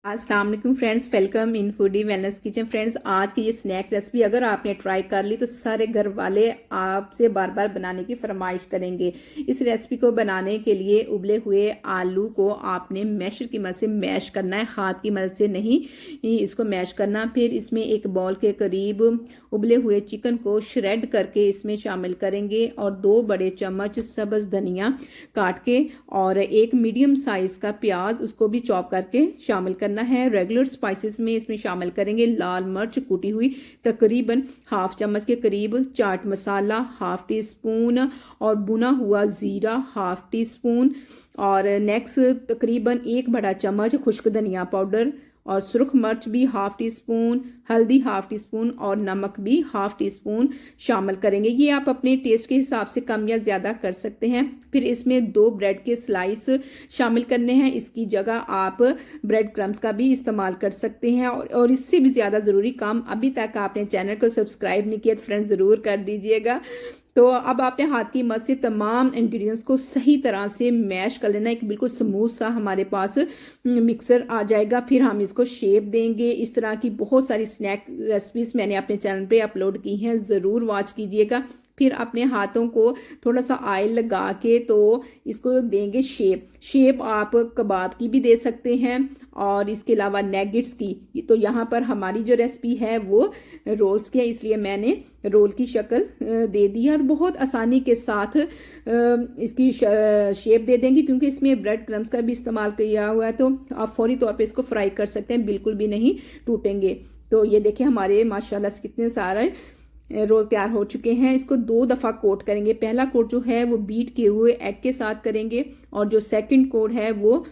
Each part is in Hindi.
अस्सलाम वालेकुम friends, welcome in foodie wellness kitchen. Friends, आज की ये स्नैक रेसिपी अगर आपने ट्राई कर ली तो सारे घर वाले आपसे बार बार बनाने की फरमाइश करेंगे। इस रेसिपी को बनाने के लिए उबले हुए आलू को आपने मैशर की मदद से मैश करना है, हाथ की मदद से नहीं इसको मैश करना। फिर इसमें एक बॉल के करीब उबले हुए चिकन को श्रेड करके इसमें शामिल करेंगे और 2 बड़े चम्मच सब्ज धनिया काट के और एक मीडियम साइज का प्याज उसको भी चॉप करके शामिल करना है। रेगुलर स्पाइसेस में इसमें शामिल करेंगे लाल मिर्च कुटी हुई तकरीबन हाफ चम्मच के करीब, chaat masala half tea spoon और भुना हुआ जीरा हाफ टी स्पून और नेक्स्ट तकरीबन 1 बड़ा चम्मच खुश्क धनिया पाउडर और सुरख मिर्च भी हाफ टी स्पून, हल्दी हाफ टी स्पून और नमक भी हाफ टी स्पून शामिल करेंगे। ये आप अपने टेस्ट के हिसाब से कम या ज़्यादा कर सकते हैं। फिर इसमें 2 ब्रेड के स्लाइस शामिल करने हैं। इसकी जगह आप ब्रेड क्रम्स का भी इस्तेमाल कर सकते हैं और इससे भी ज़्यादा ज़रूरी काम, अभी तक आपने चैनल को सब्सक्राइब नहीं किया तो फ्रेंड्स ज़रूर कर दीजिएगा। तो अब आपने हाथ की मदद से तमाम इंग्रेडिएंट्स को सही तरह से मैश कर लेना। एक बिल्कुल स्मूथ सा हमारे पास मिक्सर आ जाएगा। फिर हम इसको शेप देंगे। इस तरह की बहुत सारी स्नैक रेसिपीज मैंने अपने चैनल पे अपलोड की हैं, ज़रूर वॉच कीजिएगा। फिर अपने हाथों को थोड़ा सा ऑयल लगा के तो इसको देंगे शेप आप कबाब की भी दे सकते हैं और इसके अलावा नैगेट्स की। तो यहाँ पर हमारी जो रेसिपी है वो रोल्स की है, इसलिए मैंने रोल की शक्ल दे दी है और बहुत आसानी के साथ इसकी शेप दे देंगे। क्योंकि इसमें ब्रेड क्रम्स का भी इस्तेमाल किया हुआ है तो आप फौरी तौर पे इसको फ्राई कर सकते हैं, बिल्कुल भी नहीं टूटेंगे। तो ये देखिए हमारे माशाल्लाह से कितने सारे रोल तैयार हो चुके हैं। इसको 2 दफ़ा कोट करेंगे। पहला कोट जो है वो बीट किए हुए एग के साथ करेंगे और जो सेकंड कोट है वो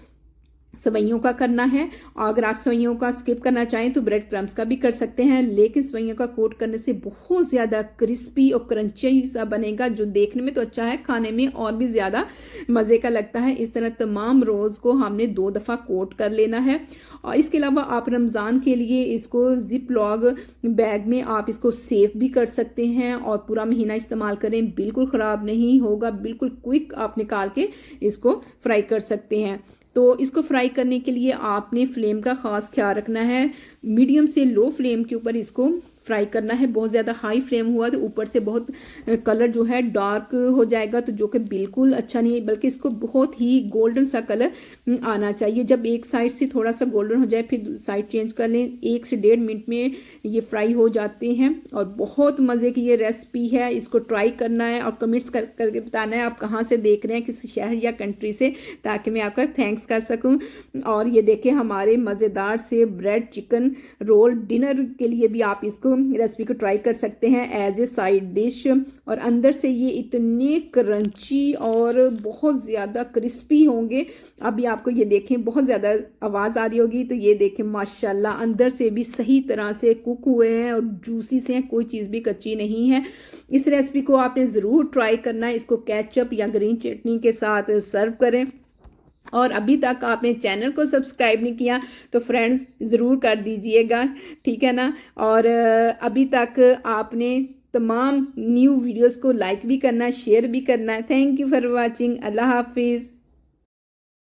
सवैयों का करना है। अगर आप सवैयों का स्किप करना चाहें तो ब्रेड क्रम्स का भी कर सकते हैं, लेकिन सवैयों का कोट करने से बहुत ज़्यादा क्रिस्पी और क्रंची सा बनेगा, जो देखने में तो अच्छा है, खाने में और भी ज़्यादा मज़े का लगता है। इस तरह तमाम रोल्स को हमने 2 दफ़ा कोट कर लेना है। और इसके अलावा आप रमज़ान के लिए इसको जिप लॉग बैग में आप इसको सेफ भी कर सकते हैं और पूरा महीना इस्तेमाल करें, बिल्कुल ख़राब नहीं होगा, बिल्कुल क्विक आप निकाल के इसको फ्राई कर सकते हैं। तो इसको फ्राई करने के लिए आपने फ्लेम का ख़ास ख्याल रखना है। मीडियम से लो फ्लेम के ऊपर इसको फ्राई करना है। बहुत ज़्यादा हाई फ्लेम हुआ तो ऊपर से बहुत कलर जो है डार्क हो जाएगा, तो जो कि बिल्कुल अच्छा नहीं है, बल्कि इसको बहुत ही गोल्डन सा कलर आना चाहिए। जब एक साइड से थोड़ा सा गोल्डन हो जाए फिर साइड चेंज कर लें। 1 से 1.5 मिनट में ये फ्राई हो जाते हैं और बहुत मज़े की ये रेसिपी है। इसको ट्राई करना है और कमेंट्स करके बताना है आप कहाँ से देख रहे हैं, किसी शहर या कंट्री से, ताकि मैं आपका थैंक्स कर सकूँ। और ये देखें हमारे मज़ेदार से ब्रेड चिकन रोल डिनर के लिए भी आप इसको रेसिपी को ट्राई कर सकते हैं एज ए साइड डिश। और अंदर से ये इतने क्रंची और बहुत ज़्यादा क्रिस्पी होंगे। अभी आपको ये देखें बहुत ज़्यादा आवाज़ आ रही होगी, तो ये देखें माशाल्लाह अंदर से भी सही तरह से कुक हुए हैं और जूसी से हैं, कोई चीज़ भी कच्ची नहीं है। इस रेसिपी को आपने ज़रूर ट्राई करना है। इसको केचप या ग्रीन चटनी के साथ सर्व करें। और अभी तक आपने चैनल को सब्सक्राइब नहीं किया तो फ्रेंड्स ज़रूर कर दीजिएगा, ठीक है ना। और अभी तक आपने तमाम न्यू वीडियोस को लाइक भी करना है, शेयर भी करना है। Thank you for watching. अल्लाह हाफिज़।